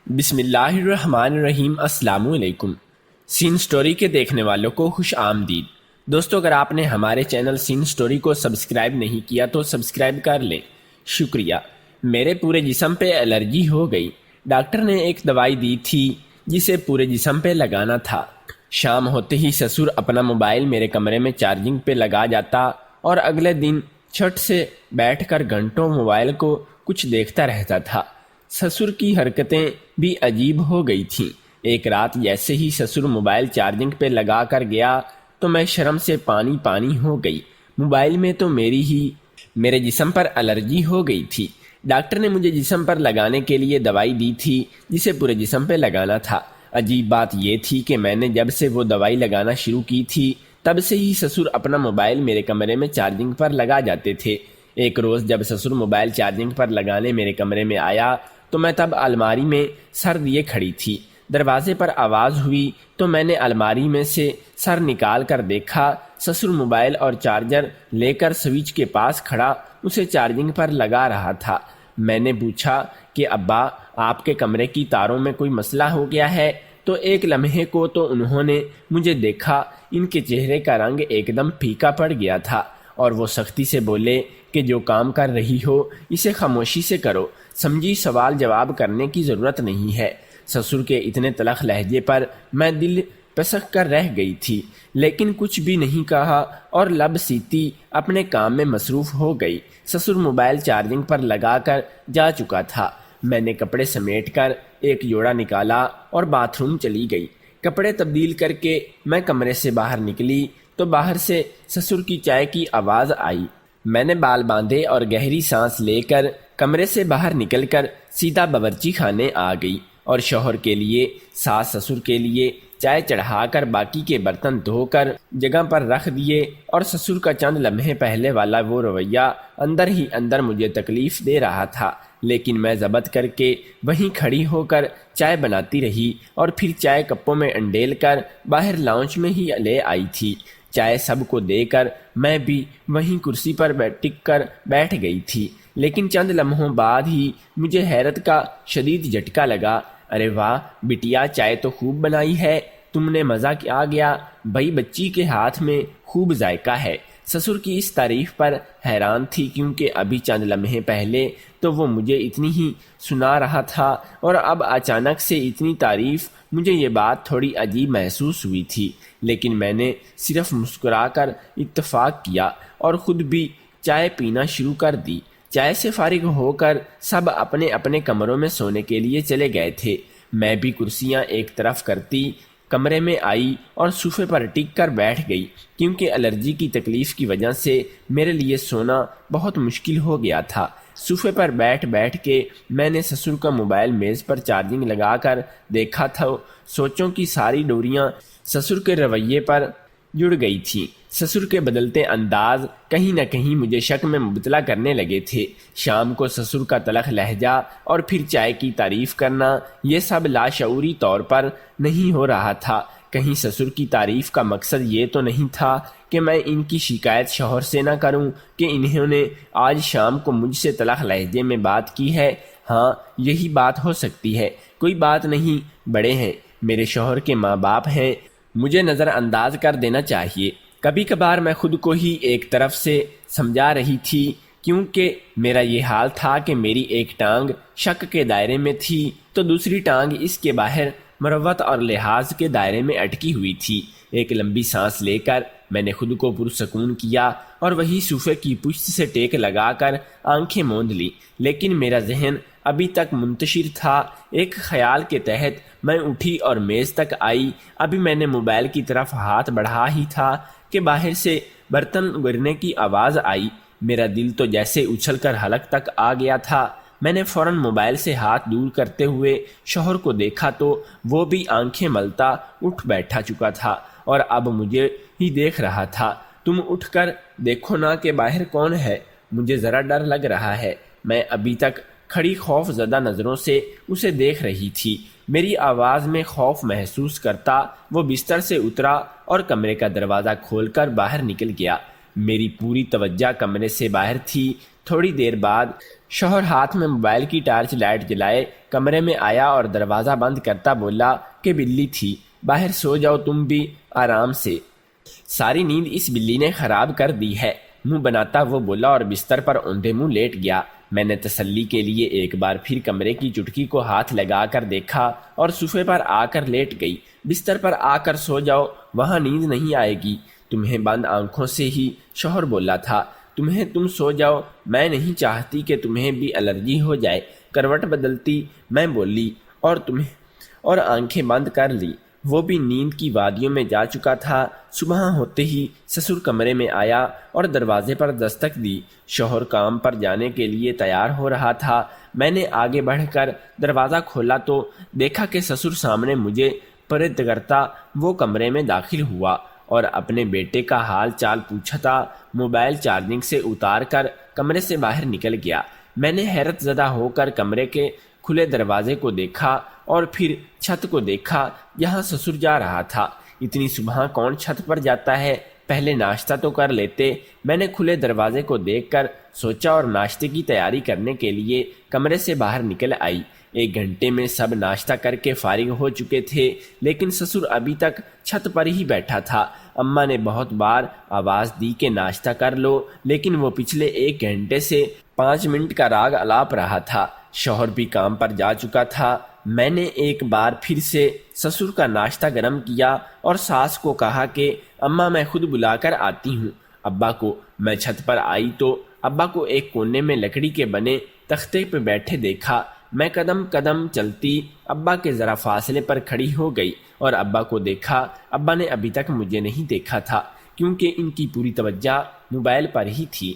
بسم اللہ الرحمن الرحیم۔ السلام علیکم۔ سین سٹوری کے دیکھنے والوں کو خوش آمدید۔ دوستو، اگر آپ نے ہمارے چینل سین سٹوری کو سبسکرائب نہیں کیا تو سبسکرائب کر لیں، شکریہ۔ میرے پورے جسم پہ الرجی ہو گئی۔ ڈاکٹر نے ایک دوائی دی تھی جسے پورے جسم پہ لگانا تھا۔ شام ہوتے ہی سسر اپنا موبائل میرے کمرے میں چارجنگ پہ لگا جاتا اور اگلے دن چھٹ سے بیٹھ کر گھنٹوں موبائل کو کچھ دیکھتا رہتا تھا۔ سسر کی حرکتیں بھی عجیب ہو گئی تھیں۔ ایک رات جیسے ہی سسر موبائل چارجنگ پہ لگا کر گیا تو میں شرم سے پانی پانی ہو گئی۔ موبائل میں تو میرے جسم پر الرجی ہو گئی تھی۔ ڈاکٹر نے مجھے جسم پر لگانے کے لیے دوائی دی تھی جسے پورے جسم پہ لگانا تھا۔ عجیب بات یہ تھی کہ میں نے جب سے وہ دوائی لگانا شروع کی تھی تب سے ہی سسر اپنا موبائل میرے کمرے میں چارجنگ پر لگا جاتے تھے۔ ایک روز جب سسر موبائل چارجنگ پر لگانے میرے کمرے میں آیا تو میں تب الماری میں سر دیے کھڑی تھی۔ دروازے پر آواز ہوئی تو میں نے الماری میں سے سر نکال کر دیکھا، سسر موبائل اور چارجر لے کر سوئچ کے پاس کھڑا اسے چارجنگ پر لگا رہا تھا۔ میں نے پوچھا کہ ابا، آپ کے کمرے کی تاروں میں کوئی مسئلہ ہو گیا ہے؟ تو ایک لمحے کو تو انہوں نے مجھے دیکھا، ان کے چہرے کا رنگ ایک دم پھیکا پڑ گیا تھا اور وہ سختی سے بولے کہ جو کام کر رہی ہو اسے خاموشی سے کرو، سمجھی، سوال جواب کرنے کی ضرورت نہیں ہے۔ سسر کے اتنے تلخ لہجے پر میں دل پسک کر رہ گئی تھی، لیکن کچھ بھی نہیں کہا اور لب سیتی اپنے کام میں مصروف ہو گئی۔ سسر موبائل چارجنگ پر لگا کر جا چکا تھا۔ میں نے کپڑے سمیٹ کر ایک جوڑا نکالا اور باتھ روم چلی گئی۔ کپڑے تبدیل کر کے میں کمرے سے باہر نکلی تو باہر سے سسر کی چائے کی آواز آئی۔ میں نے بال باندھے اور گہری سانس لے کر کمرے سے باہر نکل کر سیدھا باورچی خانے آ گئی اور شوہر کے لیے، ساس سسر کے لیے چائے چڑھا کر باقی کے برتن دھو کر جگہ پر رکھ دیے اور سسر کا چند لمحے پہلے والا وہ رویہ اندر ہی اندر مجھے تکلیف دے رہا تھا، لیکن میں ضبط کر کے وہیں کھڑی ہو کر چائے بناتی رہی اور پھر چائے کپوں میں انڈیل کر باہر لاؤنج میں ہی لے آئی تھی۔ چائے سب کو دے کر میں بھی وہیں کرسی پر ٹک کر بیٹھ گئی تھی، لیکن چند لمحوں بعد ہی مجھے حیرت کا شدید جھٹکا لگا۔ ارے واہ بٹیا، چائے تو خوب بنائی ہے، تم نے مزہ کیا گیا، بھائی بچی کے ہاتھ میں خوب ذائقہ ہے۔ سسر کی اس تعریف پر حیران تھی، کیونکہ ابھی چند لمحے پہلے تو وہ مجھے اتنی ہی سنا رہا تھا اور اب اچانک سے اتنی تعریف، مجھے یہ بات تھوڑی عجیب محسوس ہوئی تھی، لیکن میں نے صرف مسکرا کر اتفاق کیا اور خود بھی چائے پینا شروع کر دی۔ چائے سے فارغ ہو کر سب اپنے اپنے کمروں میں سونے کے لیے چلے گئے تھے۔ میں بھی کرسیاں ایک طرف کرتی کمرے میں آئی اور صوفے پر ٹک کر بیٹھ گئی، کیونکہ الرجی کی تکلیف کی وجہ سے میرے لیے سونا بہت مشکل ہو گیا تھا۔ صوفے پر بیٹھ کے میں نے سسر کا موبائل میز پر چارجنگ لگا کر دیکھا تھا۔ سوچوں کی ساری ڈوریاں سسر کے رویے پر جڑ گئی تھیں۔ سسر کے بدلتے انداز کہیں نہ کہیں مجھے شک میں مبتلا کرنے لگے تھے۔ شام کو سسر کا تلخ لہجہ اور پھر چائے کی تعریف کرنا، یہ سب لاشعوری طور پر نہیں ہو رہا تھا۔ کہیں سسر کی تعریف کا مقصد یہ تو نہیں تھا کہ میں ان کی شکایت شوہر سے نہ کروں کہ انہوں نے آج شام کو مجھ سے تلخ لہجے میں بات کی ہے؟ ہاں، یہی بات ہو سکتی ہے۔ کوئی بات نہیں، بڑے ہیں، میرے شوہر کے ماں باپ ہیں، مجھے نظر انداز کر دینا چاہیے۔ کبھی کبھار میں خود کو ہی ایک طرف سے سمجھا رہی تھی، کیونکہ میرا یہ حال تھا کہ میری ایک ٹانگ شک کے دائرے میں تھی تو دوسری ٹانگ اس کے باہر مروت اور لحاظ کے دائرے میں اٹکی ہوئی تھی۔ ایک لمبی سانس لے کر میں نے خود کو پرسکون کیا اور وہی صوفے کی پشت سے ٹیک لگا کر آنکھیں موند لی، لیکن میرا ذہن ابھی تک منتشر تھا۔ ایک خیال کے تحت میں اٹھی اور میز تک آئی۔ ابھی میں نے موبائل کی طرف ہاتھ بڑھا ہی تھا کہ باہر سے برتن گرنے کی آواز آئی۔ میرا دل تو جیسے اچھل کر حلق تک آ گیا تھا۔ میں نے فوراً موبائل سے ہاتھ دور کرتے ہوئے شوہر کو دیکھا تو وہ بھی آنکھیں ملتا اٹھ بیٹھا چکا تھا اور اب مجھے ہی دیکھ رہا تھا۔ تم اٹھ کر دیکھو نا کہ باہر کون ہے، مجھے ذرا ڈر لگ رہا ہے۔ میں ابھی تک کھڑی خوف زدہ نظروں سے اسے دیکھ رہی تھی۔ میری آواز میں خوف محسوس کرتا وہ بستر سے اترا اور کمرے کا دروازہ کھول کر باہر نکل گیا۔ میری پوری توجہ کمرے سے باہر تھی۔ تھوڑی دیر بعد شوہر ہاتھ میں موبائل کی ٹارچ لائٹ جلائے کمرے میں آیا اور دروازہ بند کرتا بولا کہ بلی تھی، باہر سو جاؤ تم بھی آرام سے، ساری نیند اس بلی نے خراب کر دی ہے، منہ بناتا وہ بولا اور بستر پر اوندھے منہ لیٹ گیا۔ میں نے تسلی کے لیے ایک بار پھر کمرے کی چٹکی کو ہاتھ لگا کر دیکھا اور صوفے پر آ کر لیٹ گئی۔ بستر پر آ کر سو جاؤ، وہاں نیند نہیں آئے گی تمہیں، بند آنکھوں سے ہی شوہر بولا تھا۔ تم سو جاؤ، میں نہیں چاہتی کہ تمہیں بھی الرجی ہو جائے۔ کروٹ بدلتی میں بولی اور آنکھیں بند کر لی۔ وہ بھی نیند کی وادیوں میں جا چکا تھا۔ صبح ہوتے ہی سسر کمرے میں آیا اور دروازے پر دستک دی۔ شوہر کام پر جانے کے لیے تیار ہو رہا تھا۔ میں نے آگے بڑھ کر دروازہ کھولا تو دیکھا کہ سسر سامنے مجھے پرد کرتا وہ کمرے میں داخل ہوا اور اپنے بیٹے کا حال چال پوچھتا موبائل چارجنگ سے اتار کر کمرے سے باہر نکل گیا۔ میں نے حیرت زدہ ہو کر کمرے کے کھلے دروازے کو دیکھا اور پھر چھت کو دیکھا جہاں سسر جا رہا تھا۔ اتنی صبح کون چھت پر جاتا ہے، پہلے ناشتہ تو کر لیتے۔ میں نے کھلے دروازے کو دیکھ کر سوچا اور ناشتے کی تیاری کرنے کے لیے کمرے سے باہر نکل آئی۔ 1 گھنٹے میں سب ناشتہ کر کے فارغ ہو چکے تھے، لیکن سسر ابھی تک چھت پر ہی بیٹھا تھا۔ اماں نے بہت بار آواز دی کہ ناشتہ کر لو، لیکن وہ پچھلے 1 گھنٹے سے 5 منٹ کا راگ الاپ رہا تھا۔ شوہر بھی کام پر جا چکا تھا۔ میں نے ایک بار پھر سے سسر کا ناشتہ گرم کیا اور ساس کو کہا کہ اماں میں خود بلا کر آتی ہوں ابا کو۔ میں چھت پر آئی تو ابا کو ایک کونے میں لکڑی کے بنے تختے پہ بیٹھے دیکھا۔ میں قدم قدم چلتی ابا کے ذرا فاصلے پر کھڑی ہو گئی اور ابا کو دیکھا۔ ابا نے ابھی تک مجھے نہیں دیکھا تھا کیونکہ ان کی پوری توجہ موبائل پر ہی تھی۔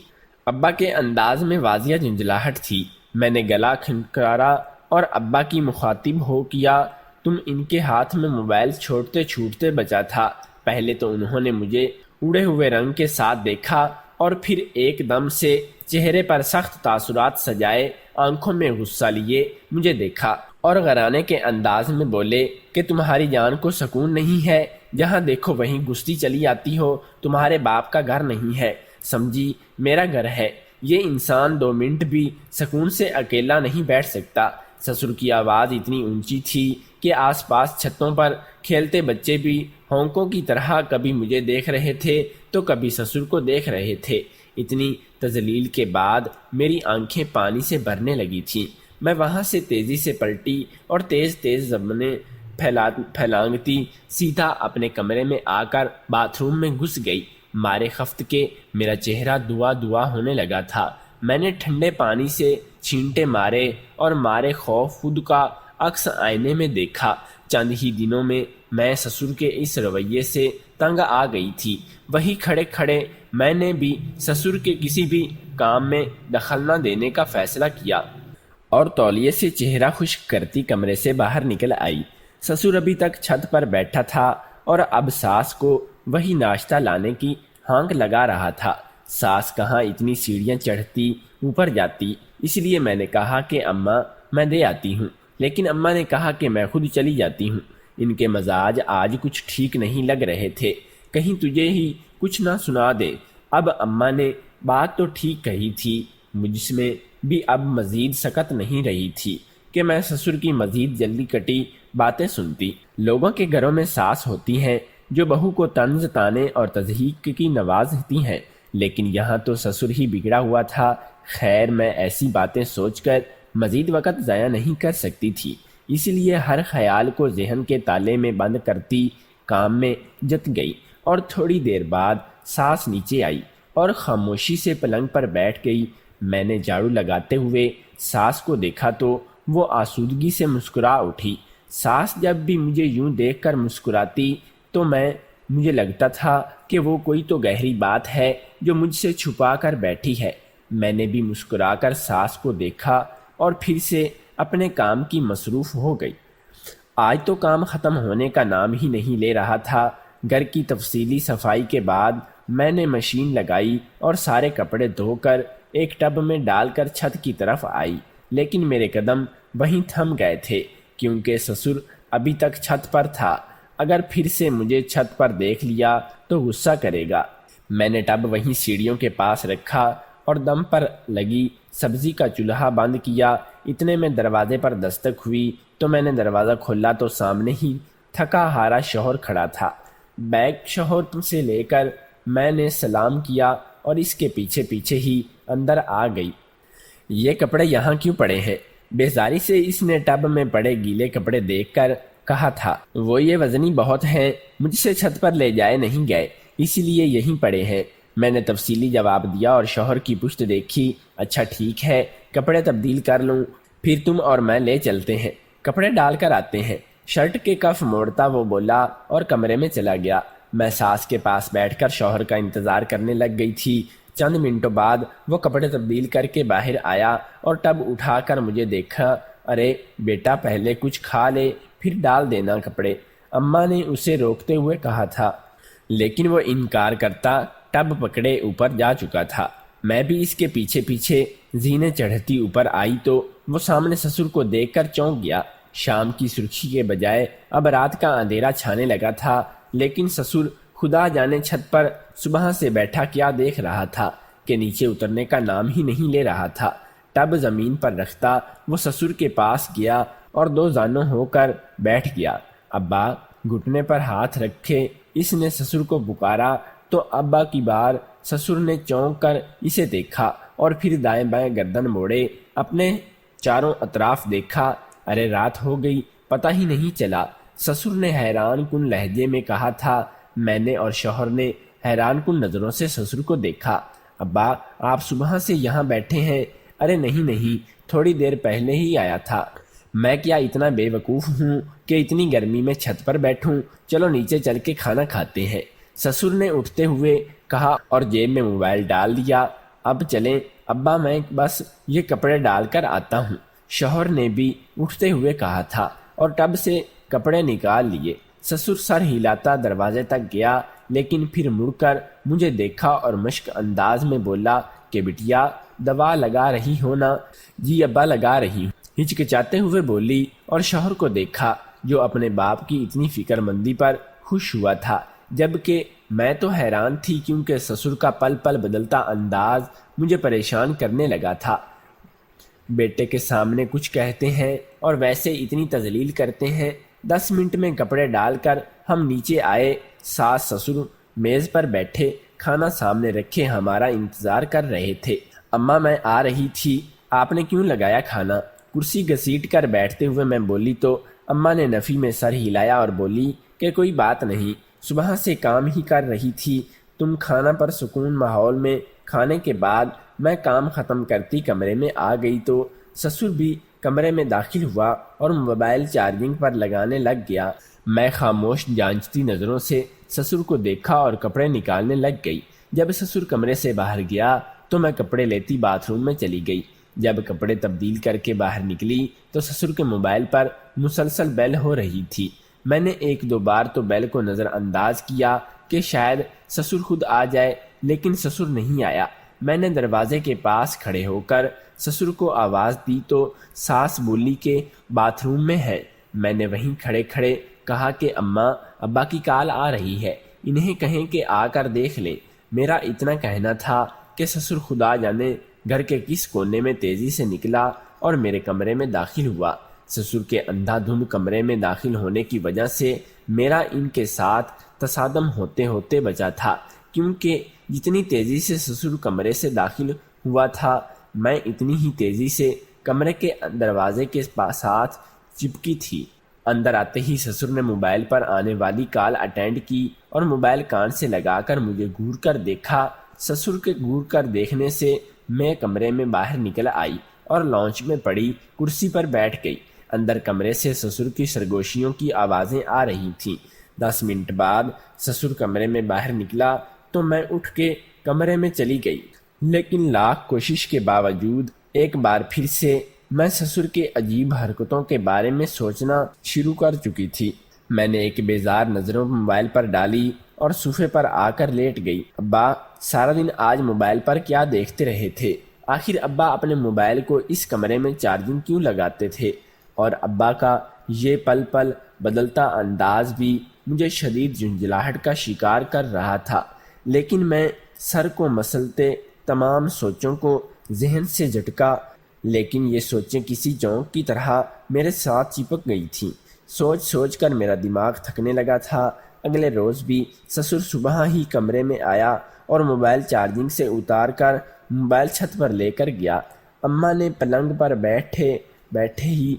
ابا کے انداز میں واضح جھنجھلاہٹ تھی۔ میں نے گلا کھنکارا اور ابا کی مخاطب ہو کیا، تم ان کے ہاتھ میں موبائل چھوڑتے چھوٹتے بچا تھا۔ پہلے تو انہوں نے مجھے اڑے ہوئے رنگ کے ساتھ دیکھا اور پھر ایک دم سے چہرے پر سخت تاثرات سجائے آنکھوں میں غصہ لیے مجھے دیکھا اور غرانے کے انداز میں بولے کہ تمہاری جان کو سکون نہیں ہے، جہاں دیکھو وہیں گھستی چلی آتی ہو، تمہارے باپ کا گھر نہیں ہے، سمجھی میرا گھر ہے، یہ انسان 2 منٹ بھی سکون سے اکیلا نہیں بیٹھ سکتا۔ سسر کی آواز اتنی اونچی تھی کہ آس پاس چھتوں پر کھیلتے بچے بھی ہونکوں کی طرح کبھی مجھے دیکھ رہے تھے تو کبھی سسر کو دیکھ رہے تھے۔ اتنی تذلیل کے بعد میری آنکھیں پانی سے بھرنے لگی تھیں۔ میں وہاں سے تیزی سے پلٹی اور تیز تیز زبانیں پھیلانگتی سیدھا اپنے کمرے میں آ کر باتھ روم میں گھس گئی۔ مارے خفت کے میرا چہرہ دعا دعا ہونے لگا تھا۔ میں نے ٹھنڈے پانی سے چھینٹے مارے اور مارے خوف خود کا عکس آئینے میں دیکھا۔ چند ہی دنوں میں میں سسر کے اس رویے سے تنگ آ گئی تھی۔ وہی کھڑے کھڑے میں نے بھی سسر کے کسی بھی کام میں دخل نہ دینے کا فیصلہ کیا اور تولیے سے چہرہ خشک کرتی کمرے سے باہر نکل آئی۔ سسر ابھی تک چھت پر بیٹھا تھا اور اب ساس کو وہی ناشتہ لانے کی ہانک لگا رہا تھا۔ ساس کہاں اتنی سیڑھیاں چڑھتی اوپر جاتی، اس لیے میں نے کہا کہ اماں میں دے آتی ہوں، لیکن اماں نے کہا کہ میں خود چلی جاتی ہوں۔ ان کے مزاج آج کچھ ٹھیک نہیں لگ رہے تھے، کہیں تجھے ہی کچھ نہ سنا دے۔ اب اماں نے بات تو ٹھیک کہی تھی، مجھ میں بھی اب مزید سکت نہیں رہی تھی کہ میں سسر کی مزید جلدی کٹی باتیں سنتی۔ لوگوں کے گھروں میں ساس ہوتی ہیں جو بہو کو طنز تانے اور تضحیک کی نوازتی ہیں، لیکن یہاں تو سسر ہی بگڑا ہوا تھا۔ خیر میں ایسی باتیں سوچ کر مزید وقت ضائع نہیں کر سکتی تھی، اس لیے ہر خیال کو ذہن کے تالے میں بند کرتی کام میں جت گئی اور تھوڑی دیر بعد ساس نیچے آئی اور خاموشی سے پلنگ پر بیٹھ گئی۔ میں نے جھاڑو لگاتے ہوئے ساس کو دیکھا تو وہ آسودگی سے مسکرا اٹھی۔ ساس جب بھی مجھے یوں دیکھ کر مسکراتی تو مجھے لگتا تھا کہ وہ کوئی تو گہری بات ہے جو مجھ سے چھپا کر بیٹھی ہے۔ میں نے بھی مسکرا کر ساس کو دیکھا اور پھر سے اپنے کام کی مصروف ہو گئی۔ آج تو کام ختم ہونے کا نام ہی نہیں لے رہا تھا۔ گھر کی تفصیلی صفائی کے بعد میں نے مشین لگائی اور سارے کپڑے دھو کر ایک ٹب میں ڈال کر چھت کی طرف آئی، لیکن میرے قدم وہیں تھم گئے تھے کیونکہ سسر ابھی تک چھت پر تھا۔ اگر پھر سے مجھے چھت پر دیکھ لیا تو غصہ کرے گا۔ میں نے ٹب وہیں سیڑھیوں کے پاس رکھا اور دم پر لگی سبزی کا چولہا بند کیا۔ اتنے میں دروازے پر دستک ہوئی تو میں نے دروازہ کھولا تو سامنے ہی تھکا ہارا شوہر کھڑا تھا۔ بیگ شوہر سے لے کر میں نے سلام کیا اور اس کے پیچھے پیچھے ہی اندر آ گئی۔ یہ کپڑے یہاں کیوں پڑے ہیں؟ بیزاری سے اس نے ٹب میں پڑے گیلے کپڑے دیکھ کر کہا تھا۔ وہ یہ وزنی بہت ہیں، مجھ سے چھت پر لے جائے نہیں گئے، اسی لیے یہیں پڑے ہیں۔ میں نے تفصیلی جواب دیا اور شوہر کی پشت دیکھی۔ اچھا ٹھیک ہے، کپڑے تبدیل کر لوں، پھر تم اور میں لے چلتے ہیں، کپڑے ڈال کر آتے ہیں۔ شرٹ کے کف موڑتا وہ بولا اور کمرے میں چلا گیا۔ میں ساس کے پاس بیٹھ کر شوہر کا انتظار کرنے لگ گئی تھی۔ چند منٹوں بعد وہ کپڑے تبدیل کر کے باہر آیا اور ٹب اٹھا کر مجھے دیکھا۔ ارے بیٹا، پہلے کچھ کھا لے پھر ڈال دینا کپڑے، اماں نے اسے روکتے ہوئے کہا تھا، لیکن وہ انکار کرتا ٹب پکڑے اوپر جا چکا تھا۔ میں بھی اس کے پیچھے پیچھے زینے چڑھتی اوپر آئی تو وہ سامنے سسر کو دیکھ کر چونک گیا۔ شام کی سرخی کے بجائے اب رات کا اندھیرا چھانے لگا تھا، لیکن سسر خدا جانے چھت پر صبح سے بیٹھا کیا دیکھ رہا تھا کہ نیچے اترنے کا نام ہی نہیں لے رہا تھا۔ ٹب زمین پر رکھتا وہ سسر کے پاس گیا اور دو زانوں ہو کر بیٹھ گیا۔ ابا، گھٹنے پر ہاتھ رکھے اس نے سسر کو پکارا تو ابا کی بار سسر نے چونک کر اسے دیکھا اور پھر دائیں بائیں گردن موڑے اپنے چاروں اطراف دیکھا۔ ارے رات ہو گئی، پتہ ہی نہیں چلا، سسر نے حیران کن لہجے میں کہا تھا۔ میں نے اور شوہر نے حیران کن نظروں سے سسر کو دیکھا۔ ابا، آپ صبح سے یہاں بیٹھے ہیں؟ ارے نہیں، تھوڑی دیر پہلے ہی آیا تھا۔ میں کیا اتنا بے وقوف ہوں کہ اتنی گرمی میں چھت پر بیٹھوں؟ چلو نیچے چل کے کھانا کھاتے ہیں، سسر نے اٹھتے ہوئے کہا اور جیب میں موبائل ڈال دیا۔ اب چلیں ابا، میں بس یہ کپڑے ڈال کر آتا ہوں، شوہر نے بھی اٹھتے ہوئے کہا تھا اور ٹب سے کپڑے نکال لیے۔ سسر سر ہلاتا دروازے تک گیا، لیکن پھر مڑ کر مجھے دیکھا اور مشک انداز میں بولا کہ بٹیا دوا لگا رہی ہو نا؟ جی ابا، لگا رہی ہوں، ہچکچاتے ہوئے بولی اور شوہر کو دیکھا جو اپنے باپ کی اتنی فکر مندی پر خوش ہوا تھا، جبکہ میں تو حیران تھی کیونکہ سسر کا پل پل بدلتا انداز مجھے پریشان کرنے لگا تھا۔ بیٹے کے سامنے کچھ کہتے ہیں اور ویسے اتنی تذلیل کرتے ہیں۔ 10 منٹ میں کپڑے ڈال کر ہم نیچے آئے۔ ساس سسر میز پر بیٹھے کھانا سامنے رکھے ہمارا انتظار کر رہے تھے۔ اماں، میں آ رہی تھی، آپ نے کیوں لگایا کھانا؟ کرسی گھسیٹ کر بیٹھتے ہوئے میں بولی تو اماں نے نفی میں سر ہلایا اور بولی کہ کوئی بات نہیں، صبح سے کام ہی کر رہی تھی، تم کھانا پر سکون ماحول میں کھانے کے بعد میں کام ختم کرتی کمرے میں آ گئی تو سسر بھی کمرے میں داخل ہوا اور موبائل چارجنگ پر لگانے لگ گیا۔ میں خاموش جانچتی نظروں سے سسر کو دیکھا اور کپڑے نکالنے لگ گئی۔ جب سسر کمرے سے باہر گیا تو میں کپڑے لیتی باتھ روم میں چلی گئی۔ جب کپڑے تبدیل کر کے باہر نکلی تو سسر کے موبائل پر مسلسل بیل ہو رہی تھی۔ میں نے 1-2 بار تو بیل کو نظر انداز کیا کہ شاید سسر خود آ جائے، لیکن سسر نہیں آیا۔ میں نے دروازے کے پاس کھڑے ہو کر سسر کو آواز دی تو ساس بولی کہ باتھ روم میں ہے۔ میں نے وہیں کھڑے کھڑے کہا کہ اماں، ابا کی کال آ رہی ہے، انہیں کہیں کہ آ کر دیکھ لیں۔ میرا اتنا کہنا تھا کہ سسر خدا جانے گھر کے کس کونے میں تیزی سے نکلا اور میرے کمرے میں داخل ہوا۔ سسر کے اندھا دھند کمرے میں داخل ہونے کی وجہ سے میرا ان کے ساتھ تصادم ہوتے ہوتے بچا تھا، کیونکہ جتنی تیزی سے سسر کمرے سے داخل ہوا تھا میں اتنی ہی تیزی سے کمرے کے دروازے کے ساتھ چپکی تھی۔ اندر آتے ہی سسر نے موبائل پر آنے والی کال اٹینڈ کی اور موبائل کان سے لگا کر مجھے گھور کر دیکھا۔ سسر کے گھور کر دیکھنے سے میں کمرے میں باہر نکل آئی اور لانچ میں پڑی کرسی پر بیٹھ گئی۔ اندر کمرے سے سسر کی سرگوشیوں کی آوازیں آ رہی تھیں۔ 10 منٹ بعد سسر کمرے میں باہر نکلا تو میں اٹھ کے کمرے میں چلی گئی، لیکن لاکھ کوشش کے باوجود ایک بار پھر سے میں سسر کے عجیب حرکتوں کے بارے میں سوچنا شروع کر چکی تھی۔ میں نے ایک بیزار نظروں موبائل پر ڈالی اور صوفے پر آ کر لیٹ گئی۔ ابا، سارا دن آج موبائل پر کیا دیکھتے رہے تھے؟ آخر ابا اپنے موبائل کو اس کمرے میں چارجنگ کیوں لگاتے تھے؟ اور ابا کا یہ پل پل بدلتا انداز بھی مجھے شدید جھنجھلاہٹ کا شکار کر رہا تھا، لیکن میں سر کو مسلتے تمام سوچوں کو ذہن سے جھٹکا، لیکن یہ سوچیں کسی جونک کی طرح میرے ساتھ چپک گئی تھیں۔ سوچ سوچ کر میرا دماغ تھکنے لگا تھا۔ اگلے روز بھی سسر صبح ہی کمرے میں آیا اور موبائل چارجنگ سے اتار کر موبائل چھت پر لے کر گیا۔ اماں نے پلنگ پر بیٹھے بیٹھے ہی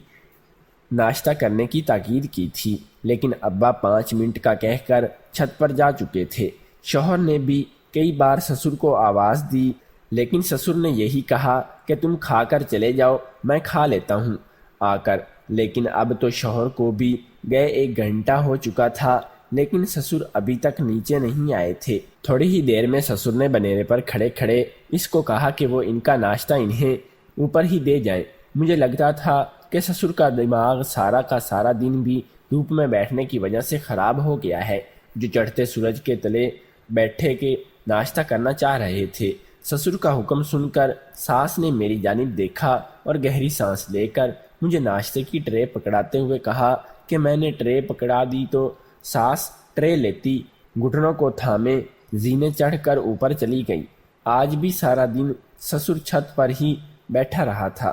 ناشتہ کرنے کی تاکید کی تھی، لیکن ابا 5 منٹ کا کہہ کر چھت پر جا چکے تھے۔ شوہر نے بھی کئی بار سسر کو آواز دی، لیکن سسر نے یہی کہا کہ تم کھا کر چلے جاؤ، میں کھا لیتا ہوں آ کر۔ لیکن اب تو شوہر کو بھی گئے 1 گھنٹہ ہو چکا تھا، لیکن سسر ابھی تک نیچے نہیں آئے تھے۔ تھوڑی ہی دیر میں سسر نے بنیرے پر کھڑے کھڑے اس کو کہا کہ وہ ان کا ناشتہ انہیں اوپر ہی دے جائیں۔ مجھے لگتا تھا کہ سسر کا دماغ سارا کا سارا دن بھی دھوپ میں بیٹھنے کی وجہ سے خراب ہو گیا ہے، جو چڑھتے سورج کے تلے بیٹھے کے ناشتہ کرنا چاہ رہے تھے۔ سسر کا حکم سن کر ساس نے میری جانب دیکھا اور گہری سانس لے کر مجھے ناشتے کی ٹرے پکڑاتے ہوئے کہا کہ میں نے ٹرے پکڑا دی تو ساس ٹرے لیتی، گھٹنوں کو تھامے زینے چڑھ کر اوپر چلی گئی۔ آج بھی سارا دن سسر چھت پر ہی بیٹھا رہا تھا۔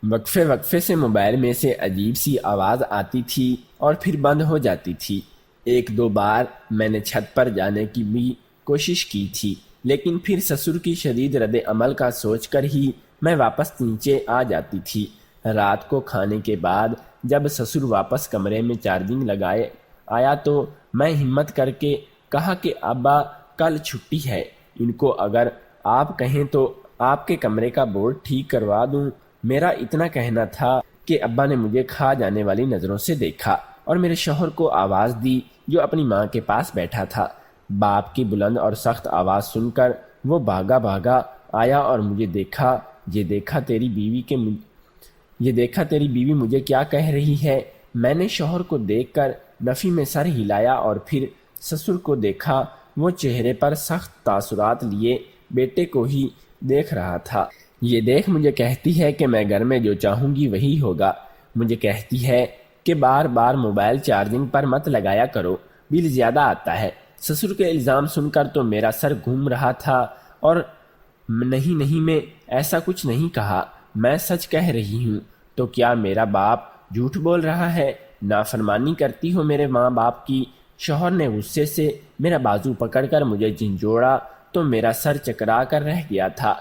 وقفے وقفے سے موبائل میں سے عجیب سی آواز آتی تھی اور پھر بند ہو جاتی تھی۔ 1-2 بار میں نے چھت پر جانے کی بھی کوشش کی تھی، لیکن پھر سسر کی شدید رد عمل کا سوچ کر ہی میں واپس نیچے آ جاتی تھی۔ رات کو کھانے کے بعد جب سسر واپس کمرے میں چارجنگ لگائے آیا تو میں ہمت کر کے کہا کہ ابا کل چھٹی ہے، ان کو اگر آپ کہیں تو آپ کے کمرے کا بورڈ ٹھیک کروا دوں۔ میرا اتنا کہنا تھا کہ ابا نے مجھے کھا جانے والی نظروں سے دیکھا اور میرے شوہر کو آواز دی جو اپنی ماں کے پاس بیٹھا تھا۔ باپ کی بلند اور سخت آواز سن کر وہ بھاگا بھاگا آیا اور مجھے دیکھا۔ یہ دیکھا تیری بیوی مجھے کیا کہہ رہی ہے۔ میں نے شوہر کو دیکھ کر نفی میں سر ہلایا اور پھر سسر کو دیکھا۔ وہ چہرے پر سخت تاثرات لیے بیٹے کو ہی دیکھ رہا تھا۔ یہ دیکھ مجھے کہتی ہے کہ میں گھر میں جو چاہوں گی وہی ہوگا۔ مجھے کہتی ہے کہ بار بار موبائل چارجنگ پر مت لگایا کرو، بل زیادہ آتا ہے۔ سسر کے الزام سن کر تو میرا سر گھوم رہا تھا اور نہیں میں ایسا کچھ نہیں کہا، میں سچ کہہ رہی ہوں۔ تو کیا میرا باپ جھوٹ بول رہا ہے؟ نافرمانی کرتی ہو میرے ماں باپ کی؟ شوہر نے غصے سے میرا بازو پکڑ کر مجھے جھنجھوڑا تو میرا سر چکرا کر رہ گیا تھا۔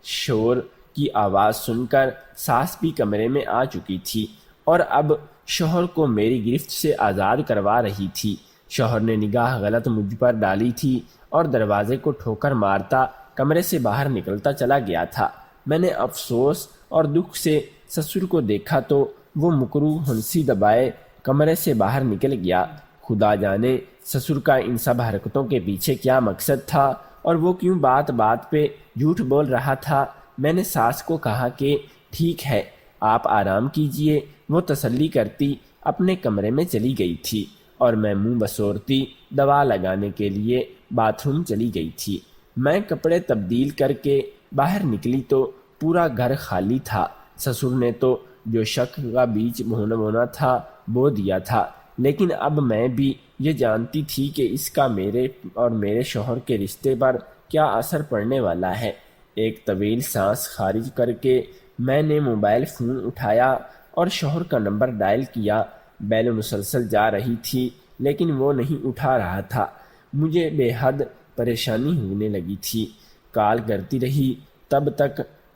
شور کی آواز سن کر ساس بھی کمرے میں آ چکی تھی اور اب شوہر کو میری گرفت سے آزاد کروا رہی تھی۔ شوہر نے نگاہ غلط مجھ پر ڈالی تھی اور دروازے کو ٹھوکر مارتا کمرے سے باہر نکلتا چلا گیا تھا۔ میں نے افسوس اور دکھ سے سسر کو دیکھا تو وہ مکروہ ہنسی دبائے کمرے سے باہر نکل گیا۔ خدا جانے سسر کا ان سب حرکتوں کے پیچھے کیا مقصد تھا اور وہ کیوں بات بات پہ جھوٹ بول رہا تھا۔ میں نے ساس کو کہا کہ ٹھیک ہے، آپ آرام کیجئے۔ وہ تسلی کرتی اپنے کمرے میں چلی گئی تھی اور میں منہ بسورتی دوا لگانے کے لیے باتھ روم چلی گئی تھی۔ میں کپڑے تبدیل کر کے باہر نکلی تو پورا گھر خالی تھا۔ سسر نے تو جو شک کا بیج بونا تھا بو دیا تھا، لیکن اب میں بھی یہ جانتی تھی کہ اس کا میرے اور میرے شوہر کے رشتے پر کیا اثر پڑنے والا ہے۔ ایک طویل سانس خارج کر کے میں نے موبائل فون اٹھایا اور شوہر کا نمبر ڈائل کیا۔ بیل مسلسل جا رہی تھی لیکن وہ نہیں اٹھا رہا تھا۔ مجھے بے حد پریشانی ہونے لگی تھی۔ کال کرتی رہی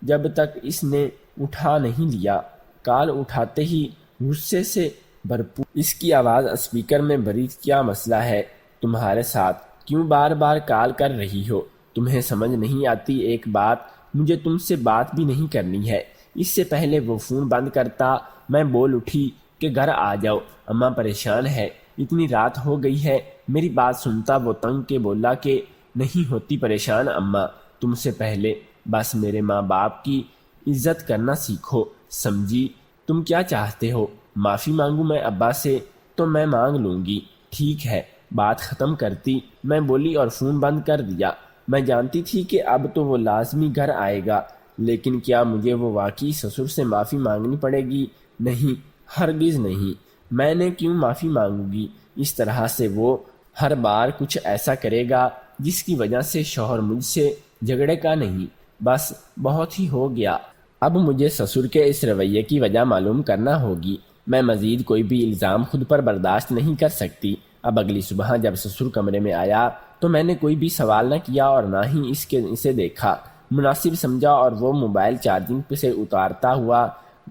جب تک اس نے اٹھا نہیں لیا۔ کال اٹھاتے ہی غصے سے بھرپور اس کی آواز اسپیکر میں بھری، کیا مسئلہ ہے تمہارے ساتھ؟ کیوں بار بار کال کر رہی ہو؟ تمہیں سمجھ نہیں آتی ایک بات؟ مجھے تم سے بات بھی نہیں کرنی ہے۔ اس سے پہلے وہ فون بند کرتا میں بول اٹھی کہ گھر آ جاؤ، اماں پریشان ہے، اتنی رات ہو گئی ہے۔ میری بات سنتا وہ تنگ کے بولا کہ نہیں ہوتی پریشان اماں، تم سے پہلے بس میرے ماں باپ کی عزت کرنا سیکھو، سمجھی؟ تم کیا چاہتے ہو؟ معافی مانگوں میں ابا سے؟ تو میں مانگ لوں گی، ٹھیک ہے۔ بات ختم کرتی میں بولی اور فون بند کر دیا۔ میں جانتی تھی کہ اب تو وہ لازمی گھر آئے گا، لیکن کیا مجھے وہ واقعی سسر سے معافی مانگنی پڑے گی؟ نہیں، ہرگز نہیں۔ میں نے کیوں معافی مانگوں گی؟ اس طرح سے وہ ہر بار کچھ ایسا کرے گا جس کی وجہ سے شوہر مجھ سے جھگڑے کا نہیں۔ بس بہت ہی ہو گیا، اب مجھے سسر کے اس رویے کی وجہ معلوم کرنا ہوگی۔ میں مزید کوئی بھی الزام خود پر برداشت نہیں کر سکتی۔ اب اگلی صبح جب سسر کمرے میں آیا تو میں نے کوئی بھی سوال نہ کیا اور نہ ہی اسے دیکھا۔ مناسب سمجھا اور وہ موبائل چارجنگ سے اتارتا ہوا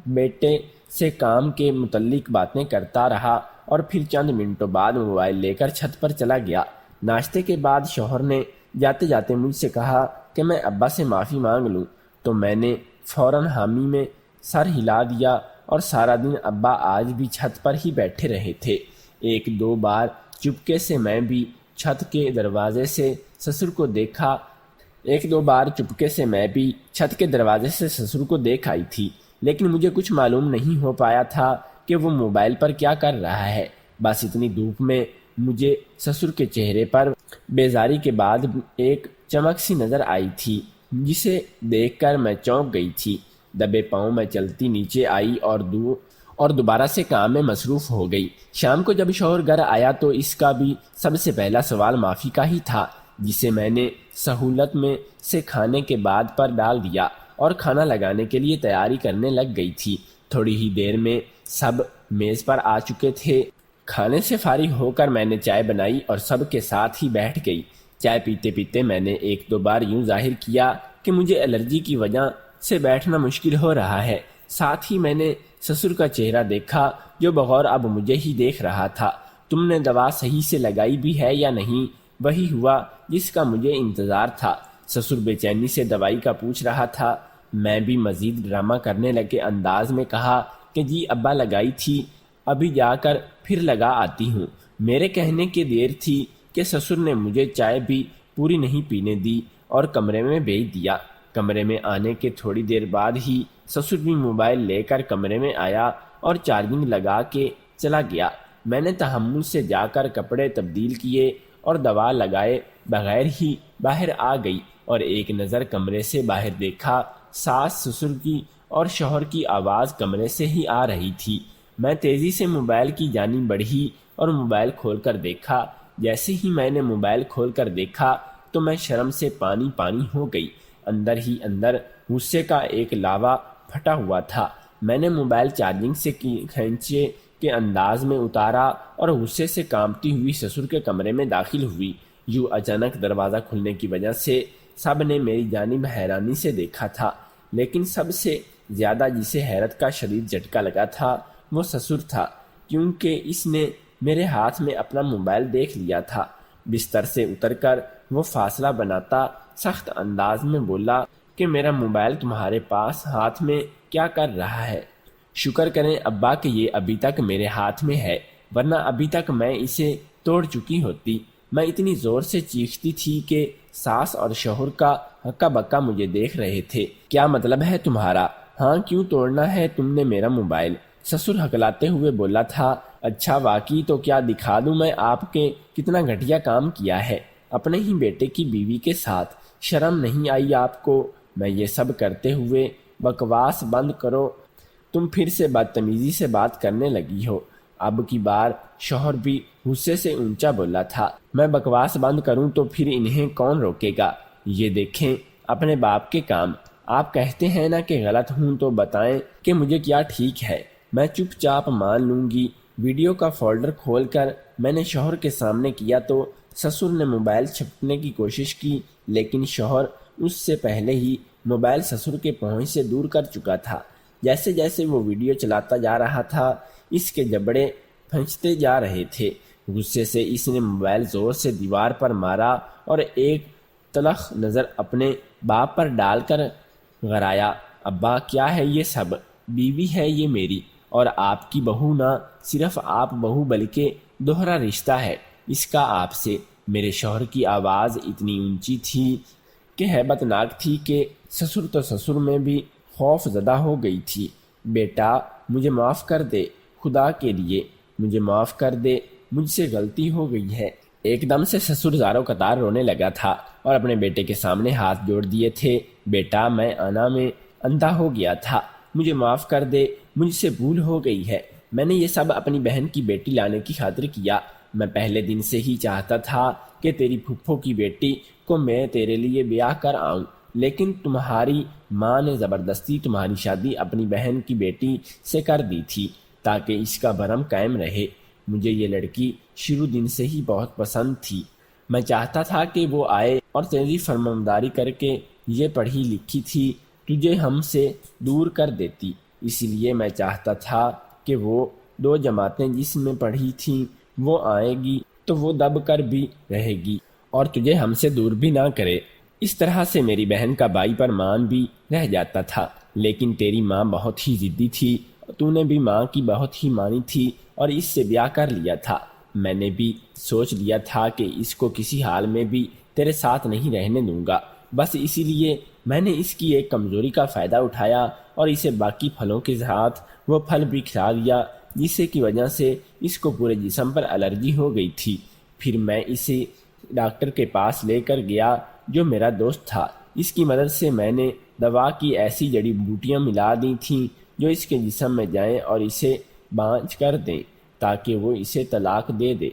بیٹے سے کام کے متعلق باتیں کرتا رہا اور پھر چند منٹوں بعد موبائل لے کر چھت پر چلا گیا۔ ناشتے کے بعد شوہر نے جاتے جاتے مجھ سے کہا کہ میں ابا سے معافی مانگ لوں، تو میں نے فوراً حامی میں سر ہلا دیا اور سارا دن ابا آج بھی چھت پر ہی بیٹھے رہے تھے۔ ایک دو بار چپکے سے میں بھی چھت کے دروازے سے سسر کو دیکھ آئی تھی، لیکن مجھے کچھ معلوم نہیں ہو پایا تھا کہ وہ موبائل پر کیا کر رہا ہے۔ بس اتنی دھوپ میں مجھے سسر کے چہرے پر بیزاری کے بعد ایک چمک سی نظر آئی تھی، جسے دیکھ کر میں چونک گئی تھی۔ دبے پاؤں میں چلتی نیچے آئی اور دوبارہ سے کام میں مصروف ہو گئی۔ شام کو جب شوہر گھر آیا تو اس کا بھی سب سے پہلا سوال معافی کا ہی تھا، جسے میں نے سہولت میں سے کھانے کے بعد پر ڈال دیا اور کھانا لگانے کے لیے تیاری کرنے لگ گئی تھی۔ تھوڑی ہی دیر میں سب میز پر آ چکے تھے۔ کھانے سے فارغ ہو کر میں نے چائے بنائی اور سب کے ساتھ ہی بیٹھ گئی۔ چائے پیتے پیتے میں نے ایک دو بار یوں ظاہر کیا کہ مجھے الرجی کی وجہ سے بیٹھنا مشکل ہو رہا ہے۔ ساتھ ہی میں نے سسر کا چہرہ دیکھا جو بغور اب مجھے ہی دیکھ رہا تھا۔ تم نے دوا صحیح سے لگائی بھی ہے یا نہیں؟ وہی ہوا جس کا مجھے انتظار تھا۔ سسر بے چینی سے دوائی کا پوچھ رہا تھا۔ میں بھی مزید ڈرامہ کرنے لگے انداز میں کہا کہ جی ابا لگائی تھی، ابھی جا کر پھر لگا آتی ہوں۔ میرے کہنے کی دیر تھی کہ سسر نے مجھے چائے بھی پوری نہیں پینے دی اور کمرے میں بھیج دیا۔ کمرے میں آنے کے تھوڑی دیر بعد ہی سسر بھی موبائل لے کر کمرے میں آیا اور چارجنگ لگا کے چلا گیا۔ میں نے تحمل سے جا کر کپڑے تبدیل کیے اور دوا لگائے بغیر ہی باہر آ گئی اور ایک نظر کمرے سے باہر دیکھا۔ ساس سسر کی اور شوہر کی آواز کمرے سے ہی آ رہی تھی۔ میں تیزی سے موبائل کی جانب بڑھی اور موبائل کھول کر دیکھا۔ جیسے ہی میں نے موبائل کھول کر دیکھا تو میں شرم سے پانی پانی ہو گئی۔ اندر ہی اندر غصے کا ایک لاوا پھٹا ہوا تھا۔ میں نے موبائل چارجنگ سے کھینچے کے انداز میں اتارا اور غصے سے کانپتی ہوئی سسر کے کمرے میں داخل ہوئی۔ یوں اچانک دروازہ کھلنے کی وجہ سے سب نے میری جانب حیرانی سے دیکھا تھا، لیکن سب سے زیادہ جسے حیرت کا شدید جھٹکا لگا تھا وہ سسر تھا، کیونکہ اس نے میرے ہاتھ میں اپنا موبائل دیکھ لیا تھا۔ بستر سے اتر کر وہ فاصلہ بناتا سخت انداز میں بولا کہ میرا موبائل تمہارے پاس ہاتھ میں کیا کر رہا ہے؟ شکر کریں ابا کہ یہ ابھی تک میرے ہاتھ میں ہے، ورنہ ابھی تک میں اسے توڑ چکی ہوتی۔ میں اتنی زور سے چیختی تھی کہ ساس اور شوہر کا ہکا بکا مجھے دیکھ رہے تھے۔ کیا مطلب ہے تمہارا؟ ہاں کیوں توڑنا ہے تم نے میرا موبائل؟ سسر ہکلاتے ہوئے بولا تھا۔ اچھا واقعی تو کیا دکھا دوں میں آپ کے کتنا گھٹیا کام کیا ہے اپنے ہی بیٹے کی بیوی کے ساتھ؟ شرم نہیں آئی آپ کو؟ میں یہ سب کرتے ہوئے بکواس بند کرو، تم پھر سے بدتمیزی سے بات کرنے لگی ہو۔ اب کی بار شوہر بھی غصے سے اونچا بولا تھا۔ میں بکواس بند کروں تو پھر انہیں کون روکے گا؟ یہ دیکھیں اپنے باپ کے کام۔ آپ کہتے ہیں نا کہ غلط ہوں تو بتائیں کہ مجھے کیا ٹھیک ہے، میں چپ چاپ مان لوں گی۔ ویڈیو کا فولڈر کھول کر میں نے شوہر کے سامنے کیا تو سسر نے موبائل چھپنے کی کوشش کی، لیکن شوہر اس سے پہلے ہی موبائل سسر کے پہنچ سے دور کر چکا تھا۔ جیسے جیسے وہ ویڈیو چلاتا جا رہا تھا اس کے جبڑے پھنستے جا رہے تھے۔ غصے سے اس نے موبائل زور سے دیوار پر مارا اور ایک تلخ نظر اپنے باپ پر ڈال کر غرایا۔ ابا کیا ہے یہ سب؟ بیوی ہے یہ میری، اور آپ کی بہو نہ صرف آپ بہو بلکہ دوہرا رشتہ ہے اس کا آپ سے۔ میرے شوہر کی آواز اتنی اونچی تھی کہ ہیبت ناک تھی کہ سسر تو سسر میں بھی خوف زدہ ہو گئی تھی۔ بیٹا مجھے معاف کر دے، خدا کے لیے مجھے معاف کر دے، مجھ سے غلطی ہو گئی ہے۔ ایک دم سے سسر زاروں قطار رونے لگا تھا اور اپنے بیٹے کے سامنے ہاتھ جوڑ دیے تھے۔ بیٹا میں آنا میں اندھا ہو گیا تھا، مجھے معاف کر دے، مجھ سے بھول ہو گئی ہے۔ میں نے یہ سب اپنی بہن کی بیٹی لانے کی خاطر کیا۔ میں پہلے دن سے ہی چاہتا تھا کہ تیری پھپھو کی بیٹی کو میں تیرے لیے بیاہ کر آؤں۔ لیکن تمہاری ماں نے زبردستی تمہاری شادی اپنی بہن کی بیٹی سے کر دی تھی تاکہ اس کا بھرم قائم رہے۔ مجھے یہ لڑکی شروع دن سے ہی بہت پسند تھی۔ میں چاہتا تھا کہ وہ آئے اور تیری فرمانبرداری کر کے یہ پڑھی لکھی تھی تجھے ہم سے دور کر دیتی، اس لیے میں چاہتا تھا کہ وہ 2 جماعتیں جس میں پڑھی تھیں وہ آئے گی تو وہ دب کر بھی رہے گی اور تجھے ہم سے دور بھی نہ کرے۔ اس طرح سے میری بہن کا بائی پر مان بھی رہ جاتا تھا، لیکن تیری ماں بہت ہی ضدی تھی، تو نے بھی ماں کی بہت ہی مانی تھی اور اس سے بیاہ کر لیا تھا۔ میں نے بھی سوچ لیا تھا کہ اس کو کسی حال میں بھی تیرے ساتھ نہیں رہنے دوں گا، بس اسی لیے میں نے اس کی ایک کمزوری کا فائدہ اٹھایا اور اسے باقی پھلوں کے ساتھ وہ پھل بھی کھلا دیا جس کی وجہ سے اس کو پورے جسم پر الرجی ہو گئی تھی۔ پھر میں اسے ڈاکٹر کے پاس لے کر گیا جو میرا دوست تھا۔ اس کی مدد سے میں نے دوا کی ایسی جڑی بوٹیاں ملا دی تھیں جو اس کے جسم میں جائیں اور اسے بانج کر دیں تاکہ وہ اسے طلاق دے دے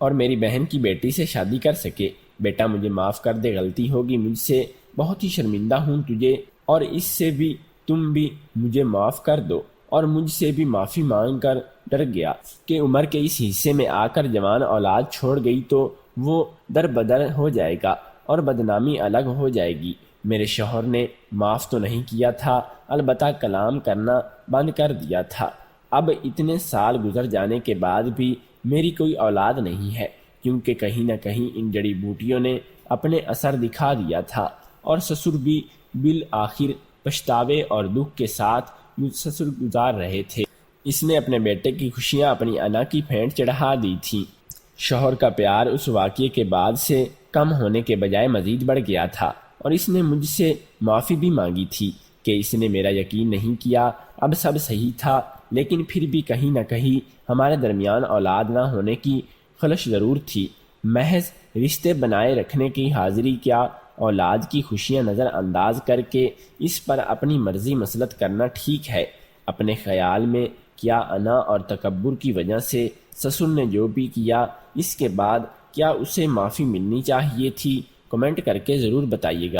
اور میری بہن کی بیٹی سے شادی کر سکے۔ بیٹا مجھے معاف کر دے، غلطی ہوگی مجھ سے، بہت ہی شرمندہ ہوں تجھے، اور اس سے بھی تم بھی مجھے معاف کر دو۔ اور مجھ سے بھی معافی مانگ کر ڈر گیا کہ عمر کے اس حصے میں آ کر جوان اولاد چھوڑ گئی تو وہ در بدر ہو جائے گا اور بدنامی الگ ہو جائے گی۔ میرے شوہر نے معاف تو نہیں کیا تھا، البتہ کلام کرنا بند کر دیا تھا۔ اب اتنے سال گزر جانے کے بعد بھی میری کوئی اولاد نہیں ہے، کیونکہ کہیں نہ کہیں ان جڑی بوٹیوں نے اپنے اثر دکھا دیا تھا، اور سسر بھی بالآخر پچھتاوے اور دکھ کے ساتھ سسر گزار رہے تھے۔ اس نے اپنے بیٹے کی خوشیاں اپنی انا کی پھینٹ چڑھا دی تھیں۔ شوہر کا پیار اس واقعے کے بعد سے کم ہونے کے بجائے مزید بڑھ گیا تھا، اور اس نے مجھ سے معافی بھی مانگی تھی کہ اس نے میرا یقین نہیں کیا۔ اب سب صحیح تھا، لیکن پھر بھی کہیں نہ کہیں ہمارے درمیان اولاد نہ ہونے کی خلش ضرور تھی۔ محض رشتے بنائے رکھنے کی حاضری کیا اولاد کی خوشیاں نظر انداز کر کے اس پر اپنی مرضی مسلط کرنا ٹھیک ہے؟ اپنے خیال میں کیا انا اور تکبر کی وجہ سے سسر نے جو بھی کیا اس کے بعد کیا اسے معافی ملنی چاہیے تھی؟ کمنٹ کر کے ضرور بتائیے گا۔